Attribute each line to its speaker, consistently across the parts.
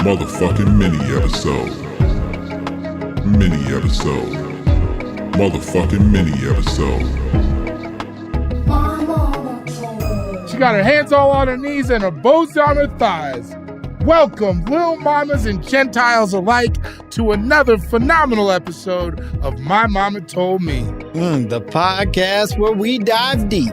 Speaker 1: Motherfucking mini episode. Mini episode. Motherfucking mini episode.
Speaker 2: She got her hands all on her knees and her bows on her thighs. Welcome, little mamas and Gentiles alike, to another phenomenal episode of My Mama Told Me.
Speaker 3: The podcast where we dive deep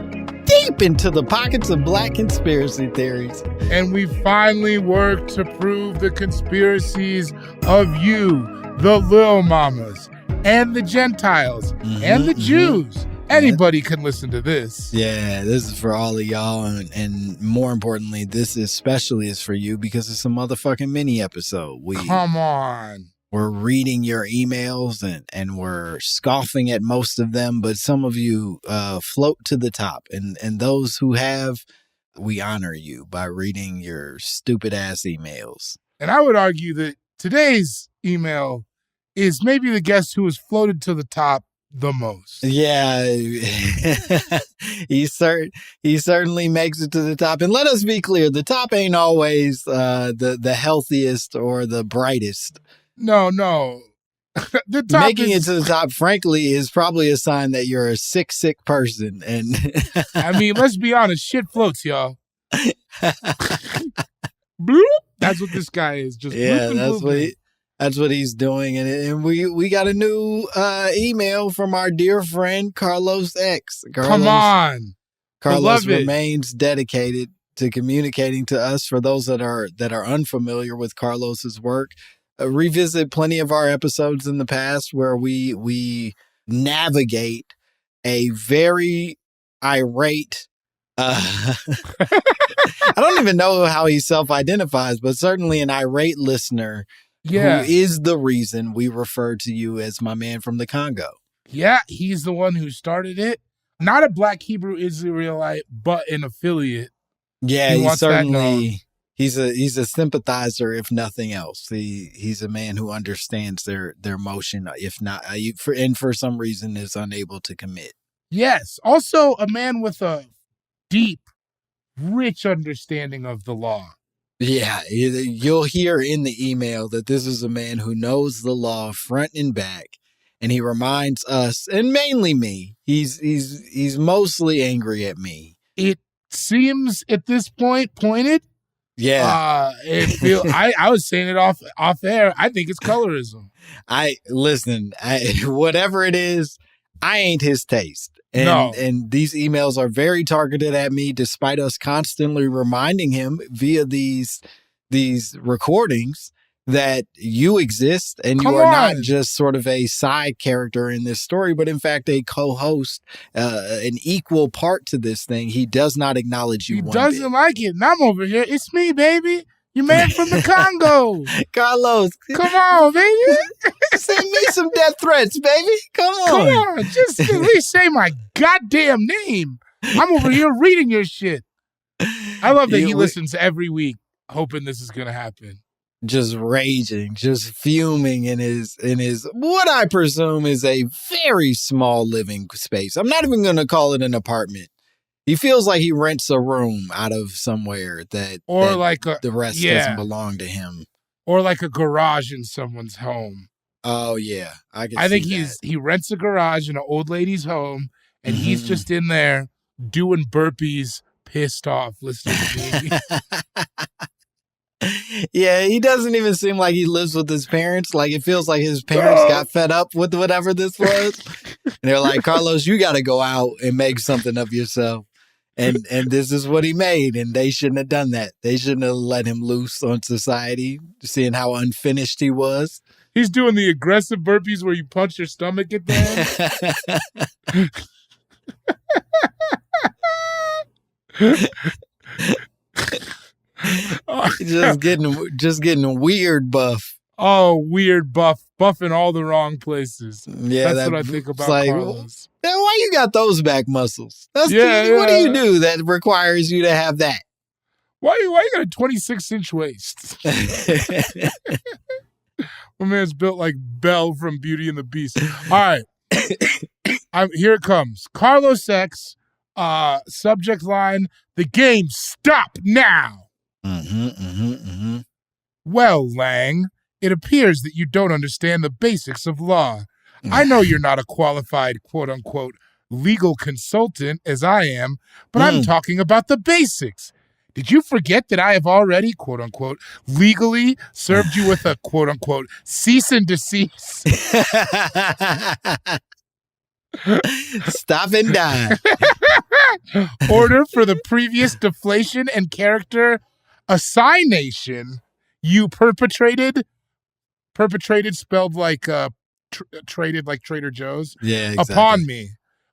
Speaker 3: into the pockets of black conspiracy theories.
Speaker 2: And we finally work to prove the conspiracies of you, the little mamas, and the Gentiles, and the Jews. Anybody can listen to this.
Speaker 3: Yeah, this is for all of y'all, and more importantly, this especially is for you because it's a motherfucking mini episode.
Speaker 2: Come on.
Speaker 3: We're reading your emails and we're scoffing at most of them, but some of you float to the top. And those who have, we honor you by reading your stupid ass emails.
Speaker 2: And I would argue that today's email is maybe the guest who has floated to the top the most.
Speaker 3: Yeah, he certainly makes it to the top. And let us be clear, the top ain't always the healthiest or the brightest.
Speaker 2: No. The top
Speaker 3: Making it to the top, frankly, is probably a sign that you're a sick person. And
Speaker 2: I mean, let's be honest, shit floats, y'all. Bloop. That's what this guy is. Just
Speaker 3: that's what he's doing. And we got a new email from our dear friend Carlos X.
Speaker 2: Come on.
Speaker 3: Carlos remains dedicated to communicating to us. For those that are unfamiliar with Carlos's work, revisit plenty of our episodes in the past where we navigate a very irate I don't even know how he self-identifies, but certainly an irate listener who is the reason we refer to you as my man from the Congo.
Speaker 2: Yeah, he's the one who started it. Not a Black Hebrew Israelite, but an affiliate.
Speaker 3: Yeah, he's a sympathizer, if nothing else. He's a man who understands their motion, if not, for some reason is unable to commit.
Speaker 2: Yes, also a man with a deep, rich understanding of the law.
Speaker 3: Yeah, you'll hear in the email that this is a man who knows the law front and back, and he reminds us, and mainly me, he's mostly angry at me.
Speaker 2: It seems at this point pointed.
Speaker 3: Yeah.
Speaker 2: I was saying it off air. I think it's colorism.
Speaker 3: Whatever it is, I ain't his taste. And these emails are very targeted at me, despite us constantly reminding him via these recordings that you exist and you are not just sort of a side character in this story, but in fact a co-host, an equal part to this thing. He does not acknowledge you.
Speaker 2: He doesn't like it. And I'm over here. It's me, baby. You man from the Congo.
Speaker 3: Carlos.
Speaker 2: Come on, baby.
Speaker 3: Send me some death threats, baby. Come on.
Speaker 2: Just at least say my goddamn name. I'm over here reading your shit. I love that he listens every week, hoping this is going to happen.
Speaker 3: Just raging, just fuming in his what I presume is a very small living space. I'm not even going to call it an apartment. He feels like he rents a room out of somewhere the rest doesn't belong to him.
Speaker 2: Or like a garage in someone's home.
Speaker 3: Oh yeah, I
Speaker 2: think he rents a garage in an old lady's home, and he's just in there doing burpees, pissed off, listening to me.
Speaker 3: Yeah, he doesn't even seem like he lives with his parents. Like, it feels like his parents got fed up with whatever this was. And they're like, Carlos, you got to go out and make something of yourself. And this is what he made. And they shouldn't have done that. They shouldn't have let him loose on society, seeing how unfinished he was.
Speaker 2: He's doing the aggressive burpees where you punch your stomach at them.
Speaker 3: just getting weird buff.
Speaker 2: Oh, weird buffing all the wrong places.
Speaker 3: Yeah,
Speaker 2: that's what I think about Carlos.
Speaker 3: Then why you got those back muscles? What do you do that requires you to have that?
Speaker 2: Why you got a 26-inch waist? My man's built like Belle from Beauty and the Beast. All right, here it comes. Carlos X. Subject line: the game stop now. Well, Lang, it appears that you don't understand the basics of law. I know you're not a qualified, quote-unquote, legal consultant as I am, but I'm talking about the basics. Did you forget that I have already, quote-unquote, legally served you with a, quote-unquote, cease and desist?
Speaker 3: Stop and die.
Speaker 2: Order for the previous deflation and character assassination you perpetrated spelled like traded like Trader Joe's,
Speaker 3: yeah, exactly.
Speaker 2: upon me.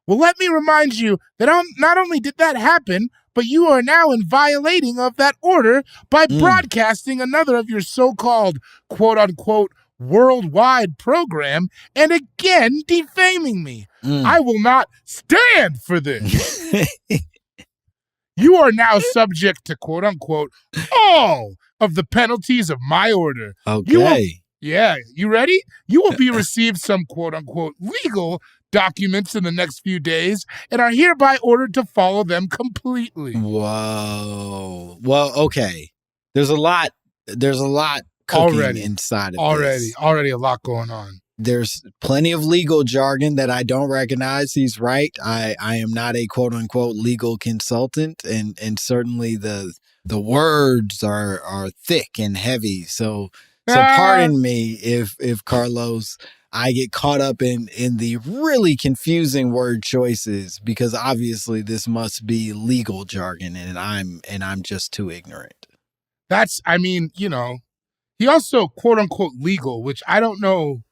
Speaker 2: Well, let me remind you that not only did that happen, but you are now in violating of that order by broadcasting another of your so-called quote-unquote worldwide program and again defaming me. I will not stand for this. You are now subject to quote-unquote all of the penalties of my order.
Speaker 3: Okay.
Speaker 2: You ready? You will be received some quote-unquote legal documents in the next few days and are hereby ordered to follow them completely.
Speaker 3: Whoa. Well, okay. There's a lot cooking inside of this.
Speaker 2: Already a lot going on.
Speaker 3: There's plenty of legal jargon that I don't recognize. He's right. I am not a quote unquote legal consultant, and certainly the words are thick and heavy. So pardon me if Carlos, I get caught up in the really confusing word choices, because obviously this must be legal jargon and I'm just too ignorant.
Speaker 2: He also quote unquote legal, which I don't know.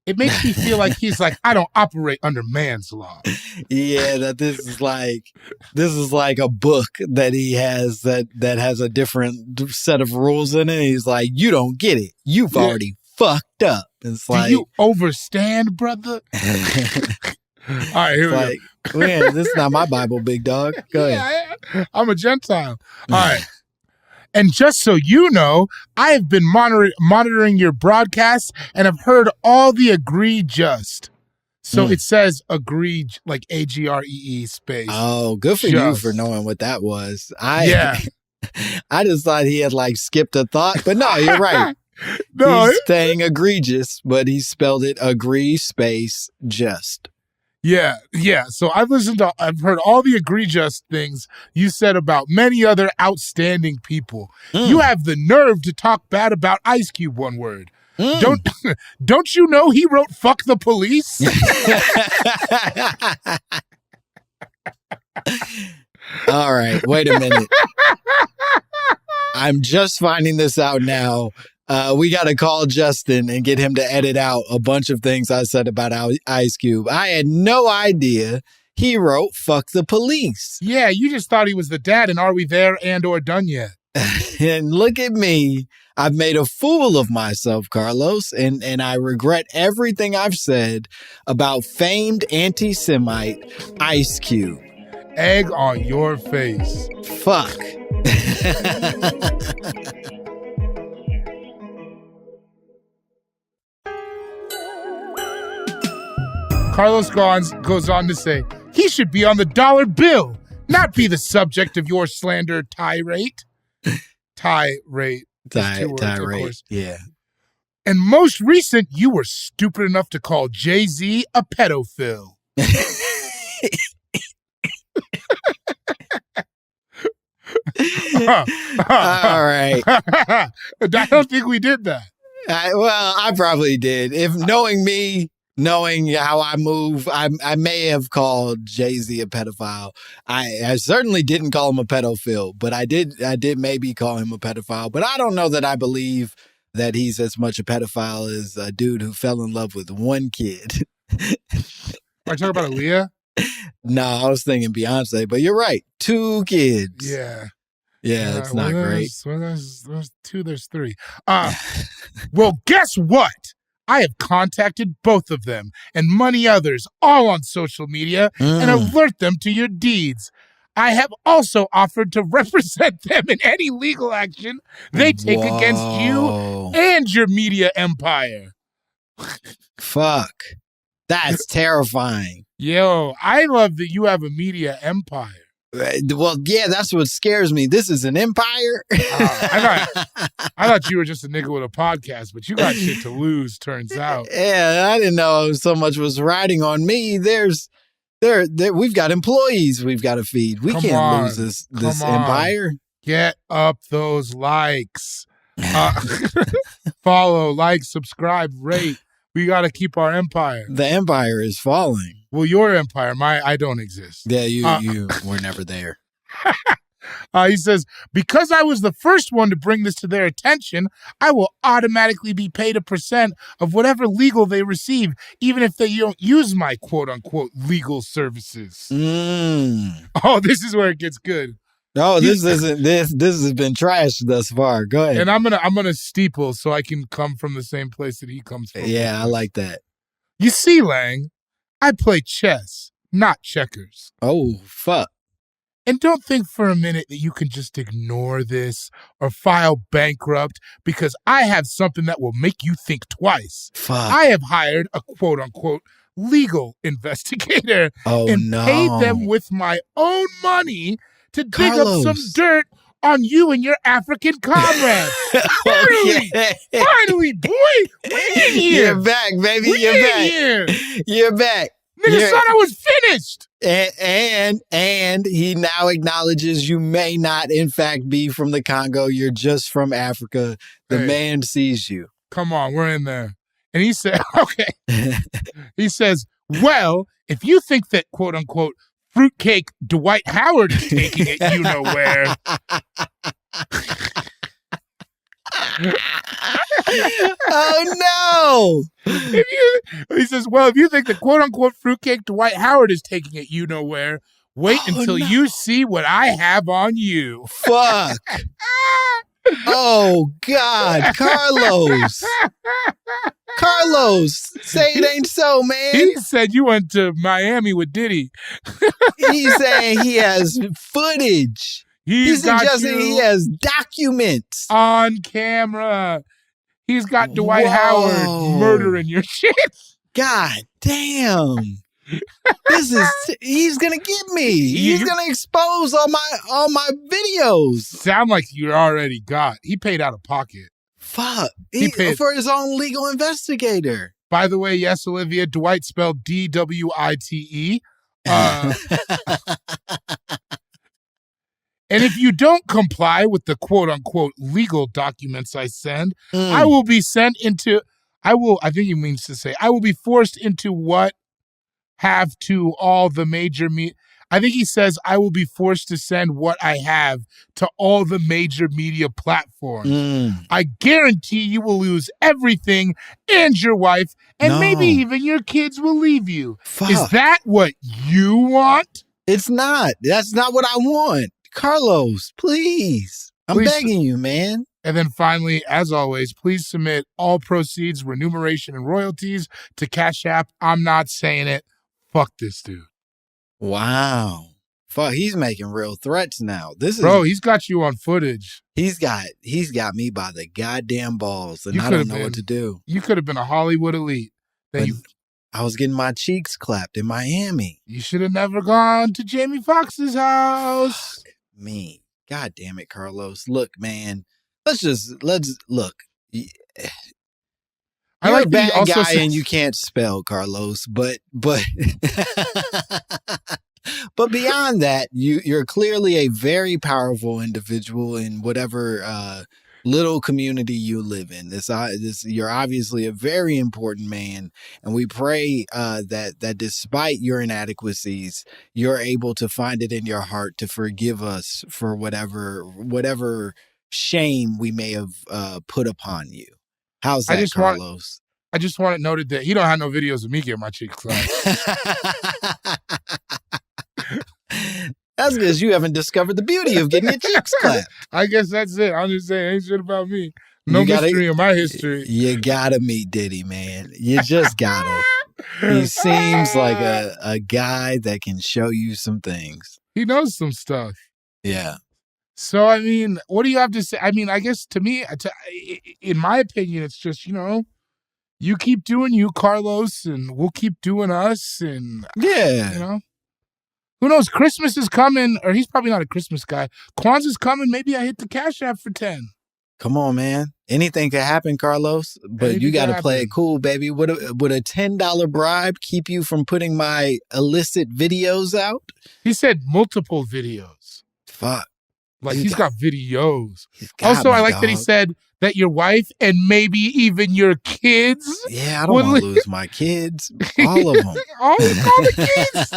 Speaker 2: It makes me feel like he's like, I don't operate under man's law.
Speaker 3: Yeah, that this is like a book that he has that has a different set of rules in it. He's like, you don't get it. You've already fucked up. It's like,
Speaker 2: do you overstand, brother? All right, here we go.
Speaker 3: Man, this is not my Bible, big dog. Go ahead.
Speaker 2: I'm a Gentile. All right. And just so you know, I have been monitoring your broadcasts and have heard all the agree just. So it says agree, like AGREE space.
Speaker 3: Oh, good for you for knowing what that was. I just thought he had like skipped a thought, but no, you're right. He's saying egregious, but he spelled it agree space just.
Speaker 2: Yeah. So I've heard all the egregious things you said about many other outstanding people. You have the nerve to talk bad about Ice Cube one word. Don't you know he wrote "fuck the police"?
Speaker 3: All right, wait a minute. I'm just finding this out now. We got to call Justin and get him to edit out a bunch of things I said about Ice Cube. I had no idea he wrote "fuck the police."
Speaker 2: Yeah, you just thought he was the dad, and are we there and or done yet?
Speaker 3: And look at me. I've made a fool of myself, Carlos, and I regret everything I've said about famed anti-Semite Ice Cube.
Speaker 2: Egg on your face.
Speaker 3: Fuck.
Speaker 2: Carlos goes on to say, he should be on the dollar bill, not be the subject of your slander tirade. Tirade.
Speaker 3: Tirade, yeah.
Speaker 2: And most recent, you were stupid enough to call Jay-Z a pedophile.
Speaker 3: All right.
Speaker 2: I don't think we did that.
Speaker 3: I probably did. If knowing me, knowing how I move, I may have called Jay-Z a pedophile. I certainly didn't call him a pedophile, but I did maybe call him a pedophile. But I don't know that I believe that he's as much a pedophile as a dude who fell in love with one kid.
Speaker 2: Are you talking about Aaliyah?
Speaker 3: No, I was thinking Beyonce, but you're right. 2 kids.
Speaker 2: Yeah.
Speaker 3: Yeah, it's not great.
Speaker 2: There's 2, there's 3. Well, guess what? I have contacted both of them and many others, all on social media, and alert them to your deeds. I have also offered to represent them in any legal action they take against you and your media empire.
Speaker 3: Fuck. That's terrifying.
Speaker 2: Yo, I love that you have a media empire.
Speaker 3: Well, yeah, that's what scares me. This is an empire.
Speaker 2: I thought you were just a nigga with a podcast, but you got shit to lose, turns out.
Speaker 3: Yeah, I didn't know so much was riding on me. We've got employees we've got to feed. We can't lose this empire.
Speaker 2: Get up those likes. Follow, like, subscribe, rate. We got to keep our empire.
Speaker 3: The empire is falling.
Speaker 2: Well, your empire, I don't exist.
Speaker 3: Yeah, you were never there.
Speaker 2: He says, because I was the first one to bring this to their attention, I will automatically be paid a % of whatever legal they receive, even if they don't use my quote-unquote legal services. Oh, this is where it gets good.
Speaker 3: No, this has been trashed thus far. Go ahead.
Speaker 2: And I'm gonna steeple so I can come from the same place that he comes from.
Speaker 3: Yeah, I like that.
Speaker 2: You see, Lang, I play chess, not checkers.
Speaker 3: Oh, fuck.
Speaker 2: And don't think for a minute that you can just ignore this or file bankrupt, because I have something that will make you think twice.
Speaker 3: Fuck.
Speaker 2: I have hired a quote-unquote legal investigator and paid them with my own money to dig up some dirt on you and your African comrades. Finally, boy, we're in here.
Speaker 3: You're back, baby. You're back.
Speaker 2: Nigga thought I was finished.
Speaker 3: And he now acknowledges you may not, in fact, be from the Congo. You're just from Africa. The man sees you.
Speaker 2: Come on, we're in there. And he said, okay. He says, well, if you think that, quote unquote, fruitcake Dwight Howard is taking it, you know where.
Speaker 3: Oh no!
Speaker 2: He says, well, if you think the quote unquote fruitcake Dwight Howard is taking it, you know where. Wait until you see what I have on you.
Speaker 3: Fuck. Oh God, Carlos. Carlos, say it ain't so, man.
Speaker 2: He said you went to Miami with Diddy.
Speaker 3: He's saying he has footage. He's suggesting he has documents
Speaker 2: on camera. He's got Dwight Howard murdering your shit.
Speaker 3: God damn. He's gonna get me. He's gonna expose all my videos.
Speaker 2: Sound like you already got. He paid out of pocket.
Speaker 3: Fuck. He paid for his own legal investigator.
Speaker 2: By the way, yes, Olivia, Dwight spelled DWITE. And if you don't comply with the quote-unquote legal documents I send, I will be sent into, I think he means to say, I will be forced into what have to all the major, I think he says I will be forced to send what I have to all the major media platforms. I guarantee you will lose everything and your wife, and maybe even your kids will leave you.
Speaker 3: Fuck.
Speaker 2: Is that what you want?
Speaker 3: It's not. That's not what I want. Carlos, please. I'm begging you, man.
Speaker 2: And then finally, as always, please submit all proceeds, remuneration, and royalties to Cash App. I'm not saying it. Fuck this dude.
Speaker 3: Wow. Fuck, he's making real threats now.
Speaker 2: Bro, he's got you on footage.
Speaker 3: He's got me by the goddamn balls, and I don't know what to do.
Speaker 2: You could have been a Hollywood elite.
Speaker 3: I was getting my cheeks clapped in Miami.
Speaker 2: You should have never gone to Jamie Foxx's house.
Speaker 3: Fuck me. God damn it, Carlos. Look, man. Let's look. You're a bad guy and you can't spell, Carlos, but but beyond that, you're clearly a very powerful individual in whatever little community you live in. You're obviously a very important man, and we pray that despite your inadequacies, you're able to find it in your heart to forgive us for whatever shame we may have put upon you. How's that, Carlos?
Speaker 2: I just want it noted that he don't have no videos of me getting my cheeks clapped.
Speaker 3: That's because you haven't discovered the beauty of getting your cheeks clapped.
Speaker 2: I guess that's it. I'm just saying, ain't shit about me. No mystery in my history.
Speaker 3: You gotta meet Diddy, man. You just gotta. He seems like a guy that can show you some things.
Speaker 2: He knows some stuff.
Speaker 3: Yeah.
Speaker 2: So, I mean, what do you have to say? I mean, I guess to me, in my opinion, it's just, you keep doing you, Carlos, and we'll keep doing us. And,
Speaker 3: yeah.
Speaker 2: Who knows? Christmas is coming, or he's probably not a Christmas guy. Kwanzaa's coming. Maybe I hit the Cash App for 10.
Speaker 3: Come on, man. Anything could happen, Carlos, but you got to play it cool, baby. Would a $10 bribe keep you from putting my illicit videos out?
Speaker 2: He said multiple videos.
Speaker 3: Fuck.
Speaker 2: Like, he's got videos. Also, I like that he said that your wife and maybe even your kids.
Speaker 3: Yeah, I don't want to lose my kids. All of them.
Speaker 2: all the kids.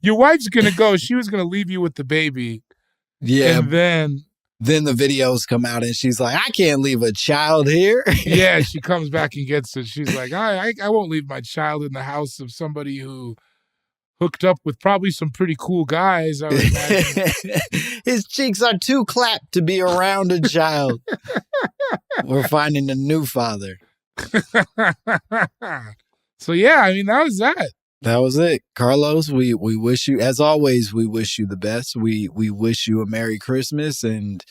Speaker 2: Your wife's going to go. She was going to leave you with the baby.
Speaker 3: Yeah.
Speaker 2: And
Speaker 3: then the videos come out and she's like, I can't leave a child here.
Speaker 2: Yeah, she comes back and gets it. She's like, I won't leave my child in the house of somebody who hooked up with probably some pretty cool guys, I would imagine.
Speaker 3: His cheeks are too clapped to be around a child. We're finding a new father.
Speaker 2: So, yeah, I mean, that was that.
Speaker 3: That was it. Carlos, we wish you, as always, we wish you the best. We wish you a Merry Christmas and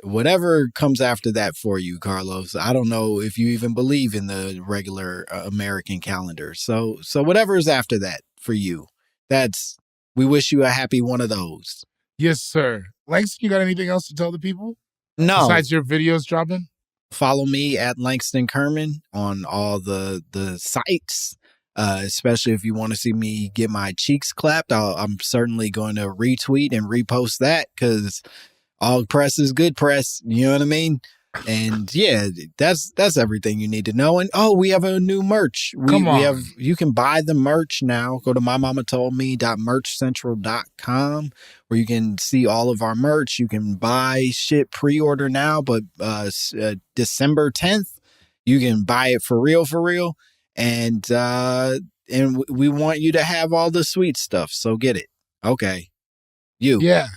Speaker 3: whatever comes after that for you, Carlos. I don't know if you even believe in the regular American calendar. So whatever is after that for you, we wish you a happy one of those.
Speaker 2: Yes, sir. Langston, you got anything else to tell the people?
Speaker 3: No.
Speaker 2: Besides your videos dropping?
Speaker 3: Follow me at Langston Kerman on all the sites. Especially if you want to see me get my cheeks clapped, I'm certainly going to retweet and repost that because all press is good press. You know what I mean? And yeah, that's everything you need to know. And we have a new merch. You can buy the merch now. Go to mymammatoldme.merchcentral.com where you can see all of our merch. You can buy shit pre-order now, but December 10th, you can buy it for real. And we want you to have all the sweet stuff. So get it. Okay. You.
Speaker 2: Yeah.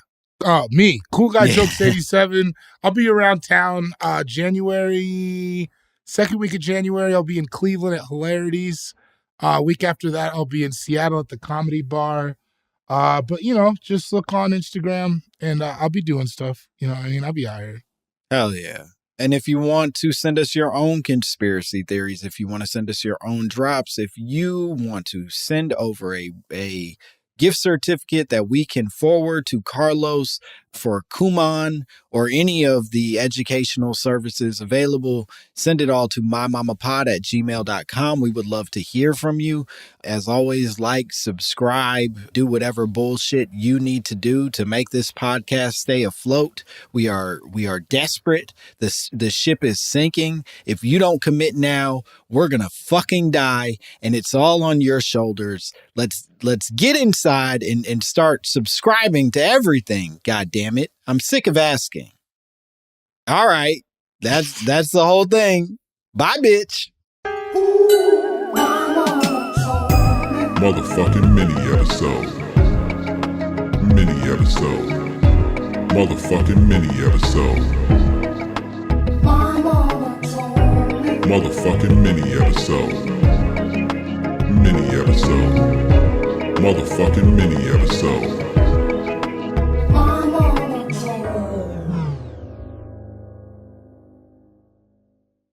Speaker 2: Oh, me. Cool Guy Jokes 87. I'll be around town January, second week of January. I'll be in Cleveland at Hilarities. Week after that, I'll be in Seattle at the Comedy Bar. But, just look on Instagram and I'll be doing stuff. I'll be out here.
Speaker 3: Hell yeah. And if you want to send us your own conspiracy theories, if you want to send us your own drops, if you want to send over a gift certificate that we can forward to Carlos for Kumon or any of the educational services available, send it all to mymammapod@gmail.com. We would love to hear from you. As always, like, subscribe, do whatever bullshit you need to do to make this podcast stay afloat. We are desperate. The ship is sinking. If you don't commit now, we're going to fucking die, and it's all on your shoulders. Let's get inside and start subscribing to everything. God damn it. I'm sick of asking. All right. That's the whole thing. Bye, bitch.
Speaker 1: Motherfucking mini episode. Motherfucking mini episode. Motherfucking mini episode. Motherfucking mini episode.